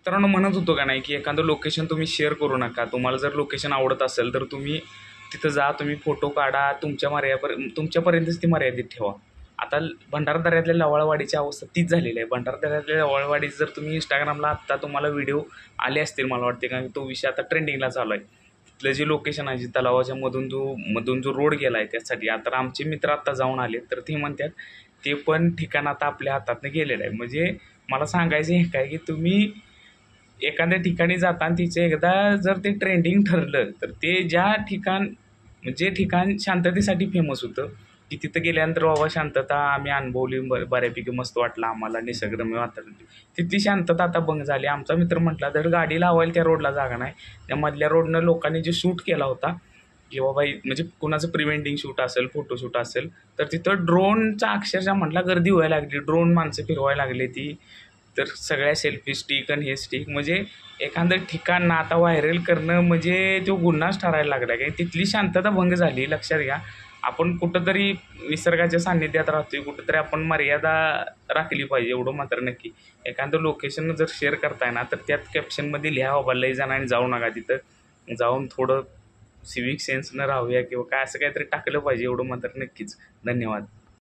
मित्रांनो म्हणत होतो का नाही की एखादं लोकेशन तुम्ही शेअर करू नका. तुम्हाला जर लोकेशन आवडत असेल तर तुम्ही तिथं जा, तुम्ही फोटो काढा, तुमच्यापर्यंतच ती मर्यादित ठेवा. आता भंडारा दऱ्यातल्या लवळवाडीची अवस्था तीच झालेली आहे. भंडारा दऱ्यातल्या लवळवाडी जर तुम्ही इंस्टाग्रामला आत्ता तुम्हाला व्हिडिओ आले असतील मला वाटते, कारण तो विषय आता ट्रेंडिंगला चालू आहे. तिथलं जे लोकेशन आहे, जे तलावाच्या मधून जो रोड गेला आहे त्यासाठी, आता आमचे मित्र आत्ता जाऊन आले तर ते म्हणतात ते पण ठिकाण आता आपल्या हातातनं गेलेलं आहे. म्हणजे मला सांगायचं हे काय की तुम्ही एखाद्या ठिकाणी जाताना तिचं एकदा जर ते ट्रेंडिंग ठरलं तर ते जे ठिकाण शांततेसाठी फेमस होतं की तिथं गेल्यानंतर बाबा शांतता आम्ही अनुभवली, बऱ्यापैकी मस्त वाटलं आम्हाला, निसर्गरम्य वातावरण. तिथली शांतता आता भंग झाली. आमचा मित्र म्हटला तर गाडी लावायला त्या रोडला जागा नाही. त्या मधल्या रोडनं लोकांनी जे शूट केला होता की बाबा म्हणजे कुणाचं प्रिवेंडिंग शूट असेल, फोटोशूट असेल, तर तिथं ड्रोनचा अक्षरशः म्हटला गर्दी व्हायला लागली. ड्रोन माणसं फिरवायला लागली ती, तर सगळ्या सेल्फी स्टिक आणि हे स्टिक, म्हणजे एखादं ठिकाण ना आता व्हायरल करणं म्हणजे तो गुन्हाच ठरायला लागला. की तिथली शांतता भंग झाली. लक्षात घ्या, आपण कुठंतरी निसर्गाच्या सान्निध्यात राहतोय, कुठंतरी आपण मर्यादा राखली पाहिजे, एवढं मात्र नक्की. एखादं लोकेशन जर शेअर करताय ना तर त्यात कॅप्शनमध्ये लिहा बाबा लई जणांनी जाऊ नका तिथं, जाऊन थोडं सिविक सेन्सनं राहूया किंवा काय असं काहीतरी टाकलं पाहिजे, एवढं मात्र नक्कीच. धन्यवाद.